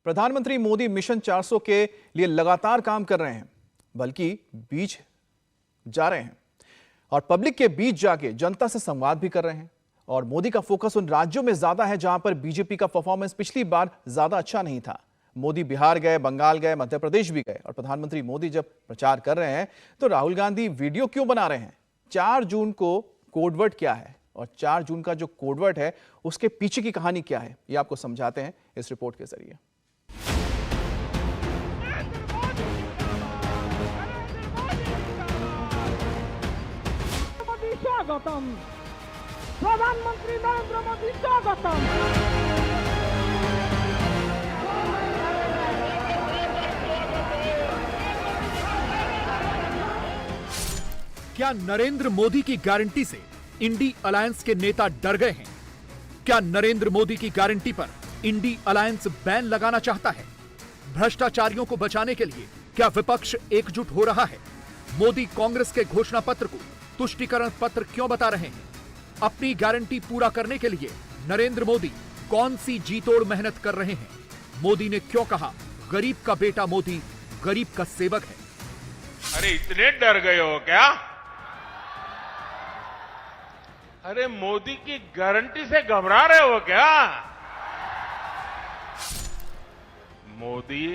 प्रधानमंत्री मोदी मिशन 400 के लिए लगातार काम कर रहे हैं, बल्कि बीच जा रहे हैं और पब्लिक के बीच जाके जनता से संवाद भी कर रहे हैं। और मोदी का फोकस उन राज्यों में ज्यादा है जहां पर बीजेपी का परफॉर्मेंस पिछली बार ज्यादा अच्छा नहीं था। मोदी बिहार गए, बंगाल गए, मध्य प्रदेश भी गए। और प्रधानमंत्री मोदी जब प्रचार कर रहे हैं तो राहुल गांधी वीडियो क्यों बना रहे हैं? 4 जून को कोडवर्ड क्या है और 4 जून का जो कोडवर्ड है उसके पीछे की कहानी क्या है, ये आपको समझाते हैं इस रिपोर्ट के जरिए। स्वागतम प्रधानमंत्री नरेंद्र मोदी, स्वागतम। क्या नरेंद्र मोदी की गारंटी से इंडी अलायंस के नेता डर गए हैं? क्या नरेंद्र मोदी की गारंटी पर इंडी अलायंस बैन लगाना चाहता है? भ्रष्टाचारियों को बचाने के लिए क्या विपक्ष एकजुट हो रहा है? मोदी कांग्रेस के घोषणा पत्र को तुष्टीकरण पत्र क्यों बता रहे हैं? अपनी गारंटी पूरा करने के लिए नरेंद्र मोदी कौन सी जीतोड़ मेहनत कर रहे हैं? मोदी ने क्यों कहा गरीब का बेटा मोदी गरीब का सेवक है? अरे इतने डर गए हो क्या? अरे मोदी की गारंटी से घबरा रहे हो क्या? मोदी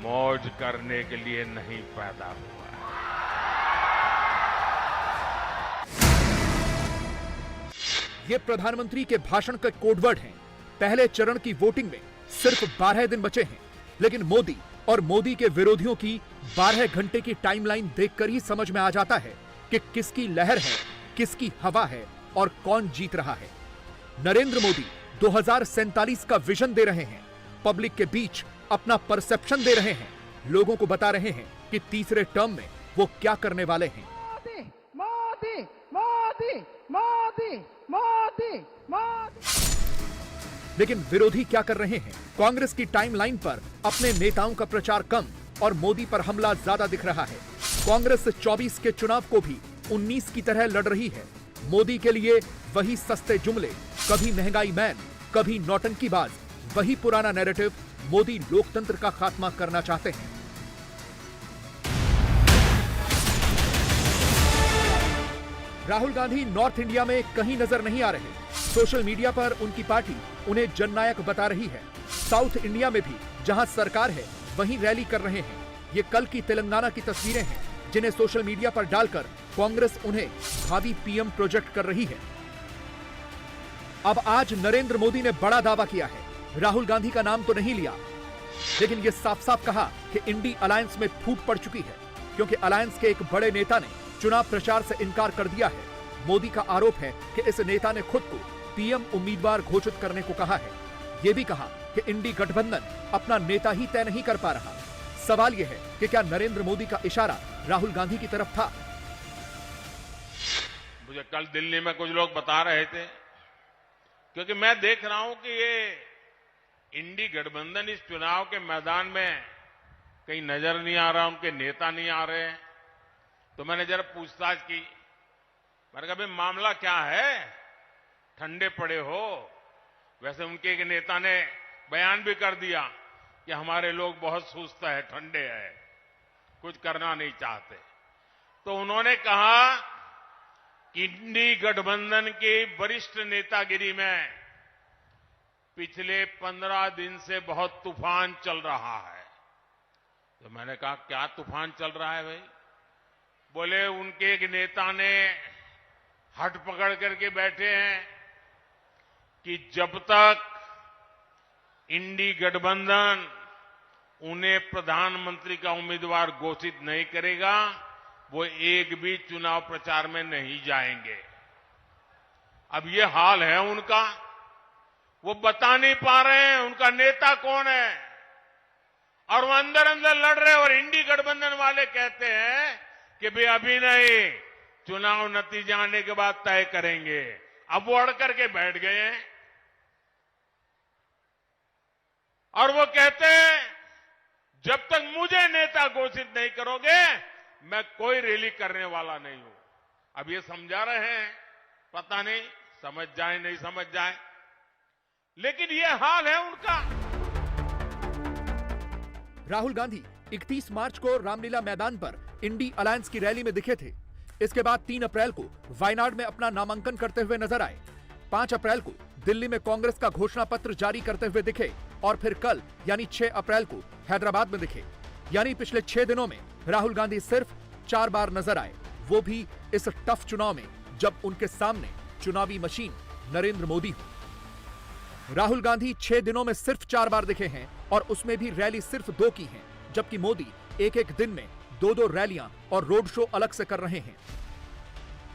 मौज करने के लिए नहीं पैदा हुआ। ये प्रधानमंत्री के भाषण के कोडवर्ड हैं। पहले चरण की वोटिंग में सिर्फ 12 दिन बचे हैं, लेकिन मोदी और मोदी के विरोधियों की 12 घंटे की टाइमलाइन देखकर ही समझ में आ जाता है कि किसकी लहर है, किसकी हवा है और कौन जीत रहा है। नरेंद्र मोदी 2047 का विजन दे रहे हैं, पब्लिक के बीच अपना परसेप्शन दे रहे हैं, लोगों को बता रहे हैं कि तीसरे टर्म में वो क्या करने वाले हैं। मोदी मोदी मोदी मोदी मोदी। लेकिन विरोधी क्या कर रहे हैं? कांग्रेस की टाइमलाइन पर अपने नेताओं का प्रचार कम और मोदी पर हमला ज्यादा दिख रहा है। कांग्रेस 24 के चुनाव को भी 19 की तरह लड़ रही है। मोदी के लिए वही सस्ते जुमले, कभी महंगाई मैन, कभी नौटंकीबाज, वही पुराना नैरेटिव। मोदी लोकतंत्र का खात्मा करना चाहते हैं। राहुल गांधी नॉर्थ इंडिया में कहीं नजर नहीं आ रहे। सोशल मीडिया पर उनकी पार्टी उन्हें जननायक बता रही है। साउथ इंडिया में भी जहां सरकार है वहीं रैली कर रहे हैं। ये कल की तेलंगाना की तस्वीरें हैं जिन्हें सोशल मीडिया पर डालकर कांग्रेस उन्हें भावी पीएम प्रोजेक्ट कर रही है। अब आज नरेंद्र मोदी ने बड़ा दावा किया है। राहुल गांधी का नाम तो नहीं लिया, लेकिन यह साफ साफ कहा कि इंडी अलायंस में फूट पड़ चुकी है, क्योंकि अलायंस के एक बड़े नेता ने चुनाव प्रचार से इनकार कर दिया है। मोदी का आरोप है कि इस नेता ने खुद को पीएम उम्मीदवार घोषित करने को कहा है। यह भी कहा कि इंडी गठबंधन अपना नेता ही तय नहीं कर पा रहा। सवाल यह है कि क्या नरेंद्र मोदी का इशारा राहुल गांधी की तरफ था? मुझे कल दिल्ली में कुछ लोग बता रहे थे, क्योंकि मैं देख रहा हूं कि ये इंडी गठबंधन इस चुनाव के मैदान में कहीं नजर नहीं आ रहा, उनके नेता नहीं आ रहे हैं। तो मैंने जरा पूछताछ की। मैंने कहा भाई मामला क्या है, ठंडे पड़े हो? वैसे उनके एक नेता ने बयान भी कर दिया कि हमारे लोग बहुत सुस्त है, ठंडे हैं, कुछ करना नहीं चाहते। तो उन्होंने कहा कि इंडी गठबंधन की वरिष्ठ नेतागिरी में पिछले 15 दिन से बहुत तूफान चल रहा है। तो मैंने कहा क्या तूफान चल रहा है भाई? बोले उनके एक नेता ने हट पकड़ करके बैठे हैं कि जब तक इंडी गठबंधन उन्हें प्रधानमंत्री का उम्मीदवार घोषित नहीं करेगा, वो एक भी चुनाव प्रचार में नहीं जाएंगे। अब ये हाल है उनका, वो बता नहीं पा रहे हैं उनका नेता कौन है, और वो अंदर अंदर लड़ रहे हैं। और इंडी गठबंधन वाले कहते हैं कि भाई अभी नहीं, चुनाव नतीजा आने के बाद तय करेंगे। अब वो अड़ करके बैठ गए हैं और वो कहते हैं जब तक मुझे नेता घोषित नहीं करोगे मैं कोई रैली करने वाला नहीं हूं। अब ये समझा रहे हैं, पता नहीं समझ जाए नहीं समझ जाए, लेकिन ये हाल है उनका। राहुल गांधी 31 मार्च को रामलीला मैदान पर इंडी अलायंस की रैली में दिखे थे। इसके बाद 3 अप्रैल को वायनाड में अपना नामांकन करते हुए नजर आए। 5 अप्रैल को दिल्ली में कांग्रेस का घोषणा पत्र जारी करते हुए दिखे और फिर कल यानी 6 अप्रैल को हैदराबाद में दिखे। यानी पिछले 6 दिनों में राहुल गांधी सिर्फ 4 बार नजर आए, वो भी इस टफ चुनाव में जब उनके सामने चुनावी मशीन नरेंद्र मोदी हो। राहुल गांधी 6 दिनों में सिर्फ 4 बार दिखे हैं और उसमें भी रैली सिर्फ 2 की हैं, जबकि मोदी एक दिन में 2 रैलियां और रोड शो अलग से कर रहे हैं।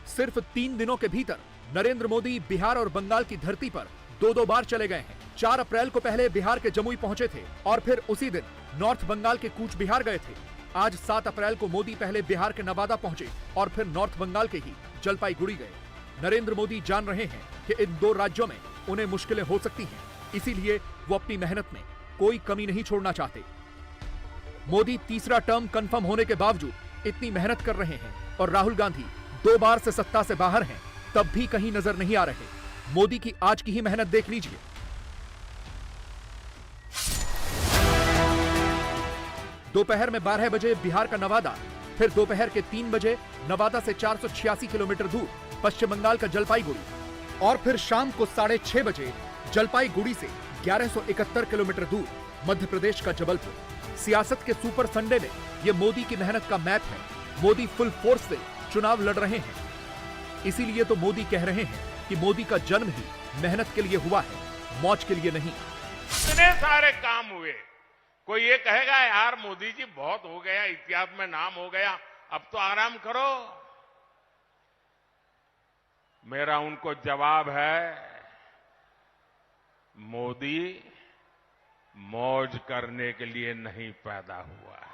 सिर्फ 3 दिनों के भीतर नरेंद्र मोदी बिहार और बंगाल की धरती पर 2 बार चले गए हैं। 4 अप्रैल को पहले बिहार के जमुई पहुंचे थे और फिर उसी दिन नॉर्थ बंगाल के कूच बिहार गए थे। आज 7 अप्रैल को मोदी पहले बिहार के नवादा पहुंचे और फिर नॉर्थ बंगाल के ही जलपाईगुड़ी गए। नरेंद्र मोदी जान रहे हैं कि इन 2 राज्यों में उन्हें मुश्किलें हो सकती हैं, इसीलिए वो अपनी मेहनत में कोई कमी नहीं छोड़ना चाहते। मोदी तीसरा टर्म कंफर्म होने के बावजूद इतनी मेहनत कर रहे हैं और राहुल गांधी 2 बार से सत्ता से बाहर हैं, तब भी कहीं नजर नहीं आ रहे। मोदी की आज की ही मेहनत देख लीजिए। दोपहर में 12 बजे बिहार का नवादा, फिर दोपहर के 3 बजे नवादा से 486 किलोमीटर दूर पश्चिम बंगाल का जलपाईगुड़ी और फिर शाम को 6:30 बजे जलपाईगुड़ी से 1171 किलोमीटर दूर मध्य प्रदेश का जबलपुर। सियासत के सुपर संडे में यह मोदी की मेहनत का मैप है। मोदी फुल फोर्स से चुनाव लड़ रहे हैं, इसीलिए तो मोदी कह रहे हैं कि मोदी का जन्म ही मेहनत के लिए हुआ है, मौज के लिए नहीं। इतने सारे काम हुए, कोई ये कहेगा यार मोदी जी बहुत हो गया, इतिहास में नाम हो गया, अब तो आराम करो। मेरा उनको जवाब है, मोदी मौज करने के लिए नहीं पैदा हुआ है।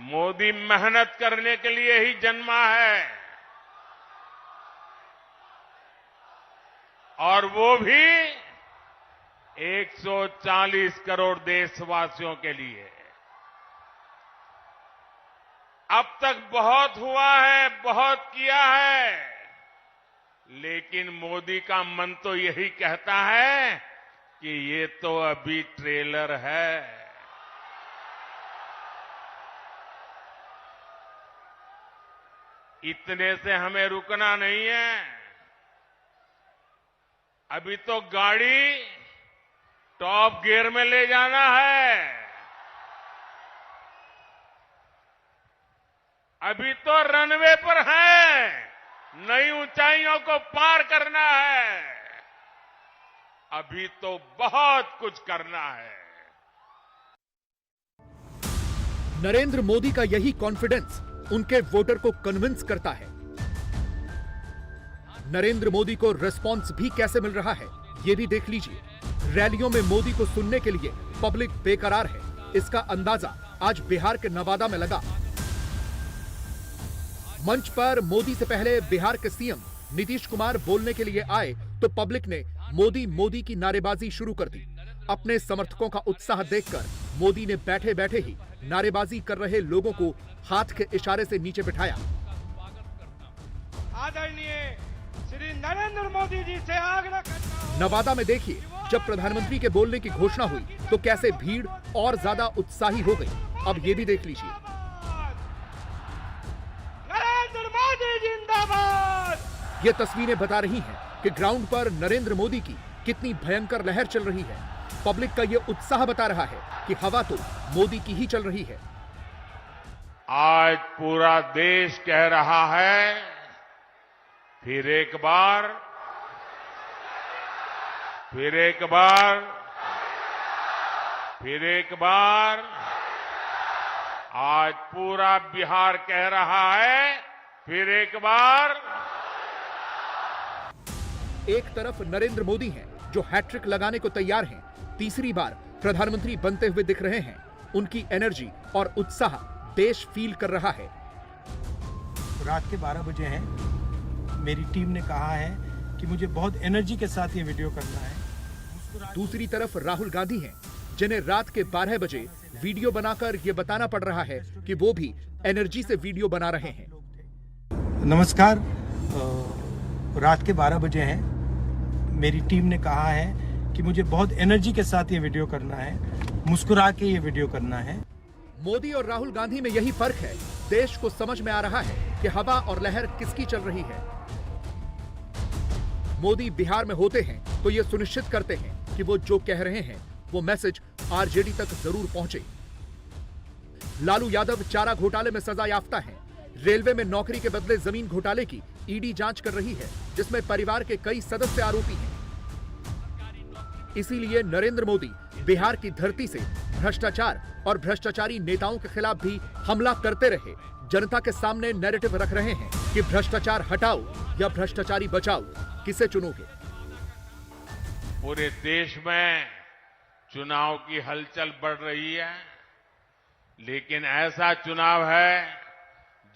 मोदी मेहनत करने के लिए ही जन्मा है और वो भी 140 करोड़ देशवासियों के लिए। अब तक बहुत हुआ है, बहुत किया है, लेकिन मोदी का मन तो यही कहता है कि ये तो अभी ट्रेलर है। इतने से हमें रुकना नहीं है। अभी तो गाड़ी टॉप गियर में ले जाना है। अभी तो रनवे पर है, नई ऊंचाइयों को पार करना है। अभी तो बहुत कुछ करना है। नरेंद्र मोदी का यही कॉन्फिडेंस उनके वोटर को कन्विंस करता है। नरेंद्र मोदी को रिस्पांस भी कैसे मिल रहा है, ये भी देख लीजिए। रैलियों में मोदी को सुनने के लिए पब्लिक बेकरार है, इसका अंदाजा आज बिहार के नवादा में लगा। मंच पर मोदी से पहले बिहार के सीएम नीतीश कुमार बोलने के लिए आए तो पब्लिक ने मोदी मोदी की नारेबाजी शुरू कर दी। अपने समर्थकों का उत्साह देखकर मोदी ने बैठे बैठे ही नारेबाजी कर रहे लोगों को हाथ के इशारे से नीचे बिठाया। आदरणीय श्री नरेंद्र मोदी जी से आग्रह करता हूं। नवादा में देखिए, जब प्रधानमंत्री के बोलने की घोषणा हुई तो कैसे भीड़ और ज्यादा उत्साही हो गई। अब ये भी देख लीजिए। नरेंद्र मोदी जिंदाबाद। ये तस्वीरें बता रही हैं कि ग्राउंड पर नरेंद्र मोदी की कितनी भयंकर लहर चल रही है। पब्लिक का ये उत्साह बता रहा है कि हवा तो मोदी की ही चल रही है। आज पूरा देश कह रहा है, फिर एक बार, फिर एक बार, फिर एक बार। आज पूरा बिहार कह रहा है, फिर एक बार। एक तरफ नरेंद्र मोदी हैं जो हैट्रिक लगाने को तैयार हैं, तीसरी बार प्रधानमंत्री बनते हुए दिख रहे हैं। उनकी एनर्जी और उत्साह देश फील कर रहा है। रात के 12 बजे हैं। मेरी टीम ने कहा है कि मुझे बहुत एनर्जी के साथ ये वीडियो करना है। दूसरी तरफ राहुल गांधी हैं जिन्हें रात के 12 बजे वीडियो बनाकर ये बताना पड़ रहा है कि वो भी एनर्जी से वीडियो बना रहे हैं। नमस्कार, रात के 12 बजे हैं। मेरी टीम ने कहा है कि मुझे बहुत एनर्जी के साथ ये वीडियो करना है, मुस्कुरा के ये वीडियो करना है। मोदी और राहुल गांधी में यही फर्क है। देश को समझ में आ रहा है कि हवा और लहर किसकी चल रही है। मोदी बिहार में होते हैं तो ये सुनिश्चित करते हैं कि वो जो कह रहे हैं वो मैसेज आरजेडी तक जरूर पहुंचे। लालू यादव चारा घोटाले में सजा याफ्ता हैं। रेलवे में नौकरी के बदले जमीन घोटाले की ईडी जांच कर रही है, जिसमें परिवार के कई सदस्य आरोपी हैं। इसीलिए नरेंद्र मोदी बिहार की धरती से भ्रष्टाचार और भ्रष्टाचारी नेताओं के खिलाफ भी हमला करते रहे। जनता के सामने नैरेटिव रख रहे हैं कि भ्रष्टाचार हटाओ या भ्रष्टाचारी बचाओ, किसे चुनोगे। पूरे देश में चुनाव की हलचल बढ़ रही है, लेकिन ऐसा चुनाव है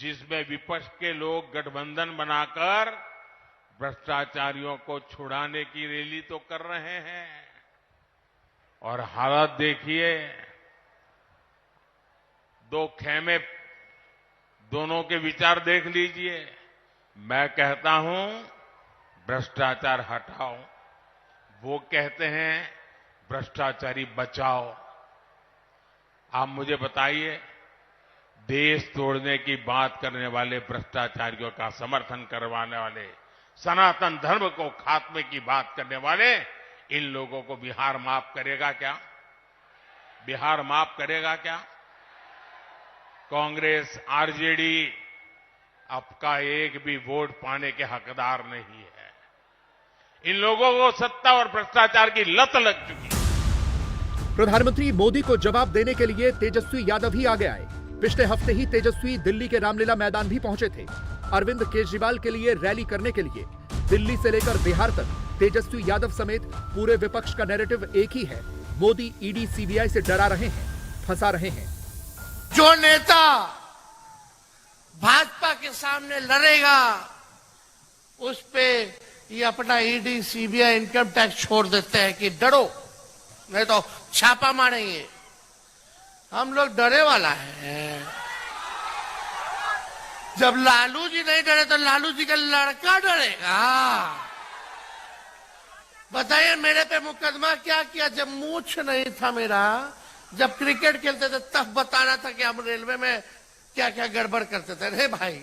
जिसमें विपक्ष के लोग गठबंधन बनाकर भ्रष्टाचारियों को छुड़ाने की रैली तो कर रहे हैं। और हालत देखिए, दो खेमे, दोनों के विचार देख लीजिए। मैं कहता हूं भ्रष्टाचार हटाओ, वो कहते हैं भ्रष्टाचारी बचाओ। आप मुझे बताइए, देश तोड़ने की बात करने वाले भ्रष्टाचारियों का समर्थन करवाने वाले, सनातन धर्म को खात्मे की बात करने वाले, इन लोगों को बिहार माफ करेगा क्या? बिहार माफ करेगा क्या? कांग्रेस, आरजेडी आपका एक भी वोट पाने के हकदार नहीं है। इन लोगों को सत्ता और भ्रष्टाचार की लत लग चुकी है। प्रधानमंत्री मोदी को जवाब देने के लिए तेजस्वी यादव ही आगे आए। पिछले हफ्ते ही तेजस्वी दिल्ली के रामलीला मैदान भी पहुंचे थे। अरविंद केजरीवाल के लिए रैली करने के लिए दिल्ली से लेकर बिहार तक तेजस्वी यादव समेत पूरे विपक्ष का नैरेटिव एक ही है। मोदी ईडी सीबीआई से डरा रहे हैं, फंसा रहे हैं। जो नेता भाजपा के सामने लड़ेगा उस पे ये अपना ईडी सीबीआई इनकम टैक्स छोड़ देते हैं कि डरो, नहीं तो छापा मारेंगे। हम लोग डरे वाला है। जब लालू जी नहीं डरे तो लालू जी का लड़का डरेगा। बताइए, मेरे पे मुकदमा क्या किया जब मूछ नहीं था मेरा, जब क्रिकेट खेलते थे तब बताना था कि हम रेलवे में क्या क्या गड़बड़ करते थे। अरे भाई,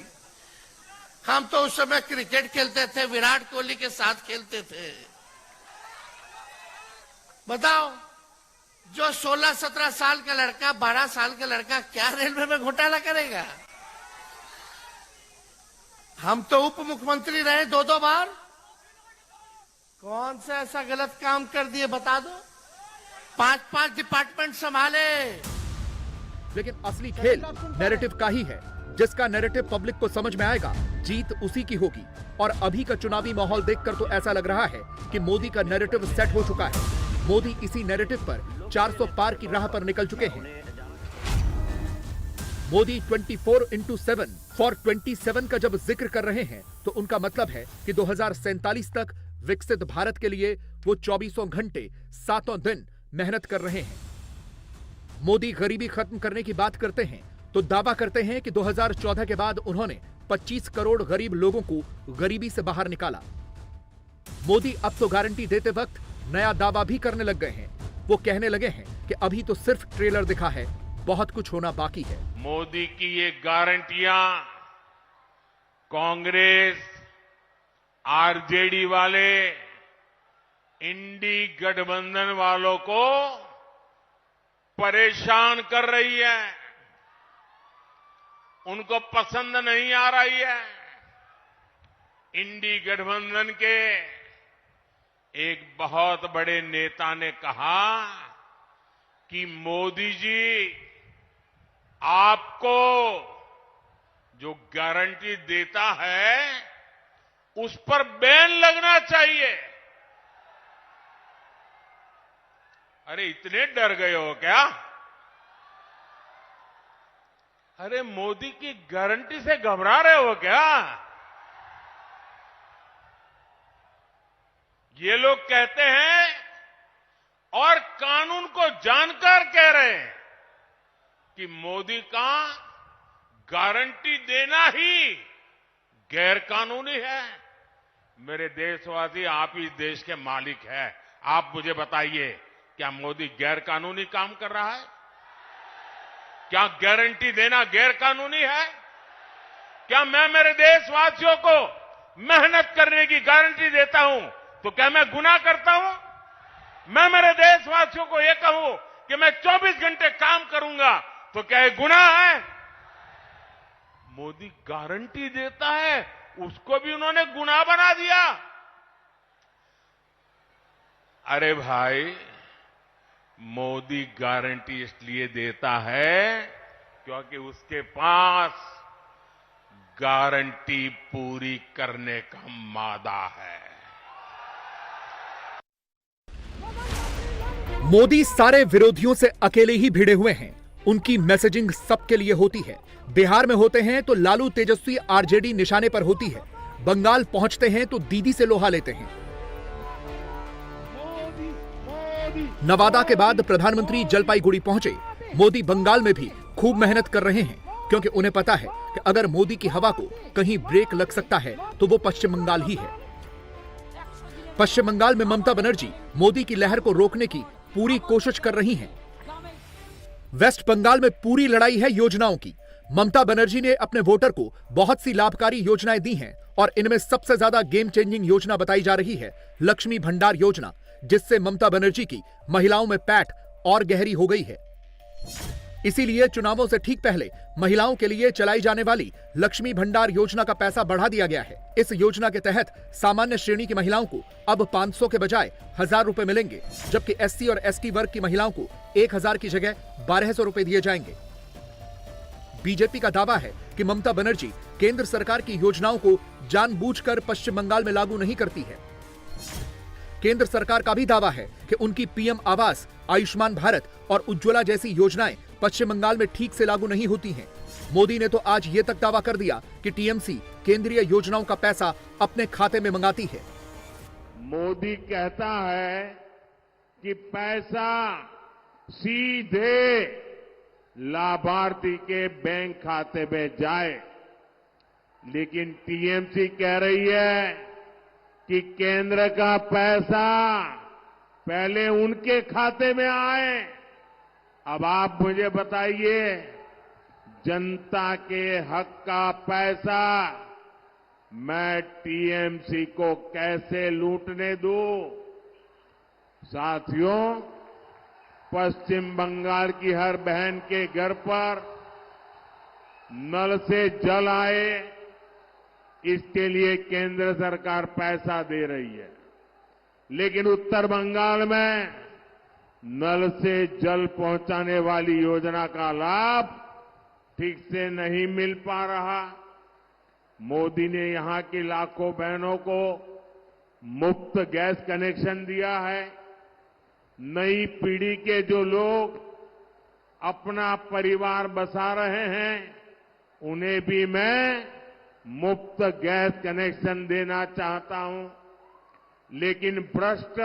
हम तो उस समय क्रिकेट खेलते थे, विराट कोहली के साथ खेलते थे। बताओ, जो 16-17 साल का लड़का, 12 साल का लड़का क्या रेलवे में घोटाला करेगा? हम तो उप मुख्यमंत्री रहे 2-2 बार। कौन सा ऐसा गलत काम कर दिए बता दो? 5-5 डिपार्टमेंट संभाले। लेकिन असली खेल नैरेटिव का ही है। जिसका नैरेटिव पब्लिक को समझ में आएगा, जीत उसी की होगी। और अभी का चुनावी माहौल देखकर तो ऐसा लग रहा है कि मोदी का नैरेटिव सेट हो चुका है। मोदी इसी नैरेटिव पर 400 पार की राह पर निकल चुके हैं। मोदी 24/7 फॉर 27 का जब जिक्र कर रहे हैं तो उनका मतलब है कि 2047 तक विकसित भारत के लिए वो 24 घंटे 7 दिन मेहनत कर रहे हैं। मोदी गरीबी खत्म करने की बात करते हैं तो दावा करते हैं कि 2014 के बाद उन्होंने 25 करोड़ गरीब लोगों को गरीबी से बाहर निकाला। मोदी अब तो गारंटी देते वक्त नया दावा भी करने लग गए हैं। वो कहने लगे हैं कि अभी तो सिर्फ ट्रेलर दिखा है, बहुत कुछ होना बाकी है। मोदी की ये गारंटियां कांग्रेस, आरजेडी वाले, इंडी गठबंधन वालों को परेशान कर रही है। उनको पसंद नहीं आ रही है। इंडी गठबंधन के एक बहुत बड़े नेता ने कहा कि मोदी जी, आपको जो गारंटी देता है उस पर बैन लगना चाहिए। अरे इतने डर गए हो क्या? अरे मोदी की गारंटी से घबरा रहे हो क्या? ये लोग कहते हैं और कानून को जानकर कह रहे हैं कि मोदी का गारंटी देना ही गैर कानूनी है। मेरे देशवासी, आप इस देश के मालिक हैं, आप मुझे बताइए, क्या मोदी गैर कानूनी काम कर रहा है? क्या गारंटी देना गैर कानूनी है? क्या मैं मेरे देशवासियों को मेहनत करने की गारंटी देता हूं तो क्या मैं गुनाह करता हूं? मैं मेरे देशवासियों को यह कहूं कि मैं 24 घंटे काम करूंगा तो क्या ये गुनाह है? मोदी गारंटी देता है, उसको भी उन्होंने गुनाह बना दिया। अरे भाई, मोदी गारंटी इसलिए देता है क्योंकि उसके पास गारंटी पूरी करने का मादा है। मोदी सारे विरोधियों से अकेले ही भिड़े हुए हैं। उनकी मैसेजिंग सबके लिए होती है। बिहार में होते हैं तो लालू तेजस्वी आरजेडी निशाने पर होती है। बंगाल पहुंचते हैं तो दीदी से लोहा लेते हैं। नवादा के बाद प्रधानमंत्री जलपाईगुड़ी पहुंचे। मोदी बंगाल में भी खूब मेहनत कर रहे हैं क्योंकि उन्हें पता है कि अगर मोदी की हवा को कहीं ब्रेक लग सकता है तो वो पश्चिम बंगाल ही है। पश्चिम बंगाल में ममता बनर्जी मोदी की लहर को रोकने की पूरी कोशिश कर रही हैं। वेस्ट बंगाल में पूरी लड़ाई है योजनाओं की। ममता बनर्जी ने अपने वोटर को बहुत सी लाभकारी योजनाएं दी हैं और इनमें सबसे ज्यादा गेम चेंजिंग योजना बताई जा रही है लक्ष्मी भंडार योजना, जिससे ममता बनर्जी की महिलाओं में पैठ और गहरी हो गई है। इसीलिए चुनावों से ठीक पहले महिलाओं के लिए चलाई जाने वाली लक्ष्मी भंडार योजना का पैसा बढ़ा दिया गया है। इस योजना के तहत सामान्य श्रेणी की महिलाओं को अब 500 के बजाय 1000 रुपए मिलेंगे, जबकि एससी और एसटी वर्ग की महिलाओं को 1000 की जगह 1200 रुपए दिए जाएंगे। बीजेपी का दावा है कि ममता बनर्जी केंद्र सरकार की योजनाओं को जानबूझकर पश्चिम बंगाल में लागू नहीं करती है। केंद्र सरकार का भी दावा है कि उनकी पीएम आवास, आयुष्मान भारत और उज्ज्वला जैसी योजनाएं पश्चिम बंगाल में ठीक से लागू नहीं होती हैं। मोदी ने तो आज ये तक दावा कर दिया कि टीएमसी केंद्रीय योजनाओं का पैसा अपने खाते में मंगाती है। मोदी कहता है कि पैसा सीधे लाभार्थी के बैंक खाते में जाए, लेकिन टीएमसी कह रही है कि केंद्र का पैसा पहले उनके खाते में आए। अब आप मुझे बताइए, जनता के हक का पैसा मैं टीएमसी को कैसे लूटने दूं? साथियों, पश्चिम बंगाल की हर बहन के घर पर नल से जल आए, इसके लिए केंद्र सरकार पैसा दे रही है, लेकिन उत्तर बंगाल में नल से जल पहुंचाने वाली योजना का लाभ ठीक से नहीं मिल पा रहा। मोदी ने यहां की लाखों बहनों को मुफ्त गैस कनेक्शन दिया है। नई पीढ़ी के जो लोग अपना परिवार बसा रहे हैं, उन्हें भी मैं मुफ्त गैस कनेक्शन देना चाहता हूं। लेकिन भ्रष्ट,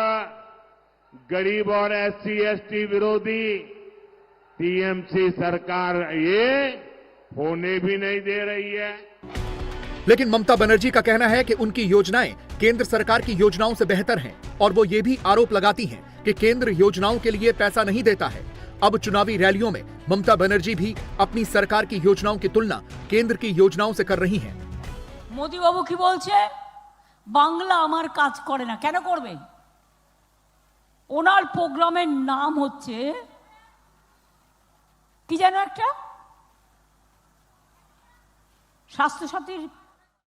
गरीब और एससी एसटी विरोधी टीएमसी सरकार ये होने भी नहीं दे रही है। लेकिन ममता बनर्जी का कहना है कि उनकी योजनाएं केंद्र सरकार की योजनाओं से बेहतर हैं और वो ये भी आरोप लगाती हैं कि केंद्र योजनाओं के लिए पैसा नहीं देता है। अब चुनावी रैलियों में ममता बनर्जी भी अपनी सरकार की योजनाओं की तुलना केंद्र की योजनाओं से कर रही हैं। मोदी बाबू की बोलছে বাংলা আমার কাজ করে না, কেন করবে? ওনার প্রোগ্রামের নাম হচ্ছে কি যেন একটা স্বাস্থ্যসাথীর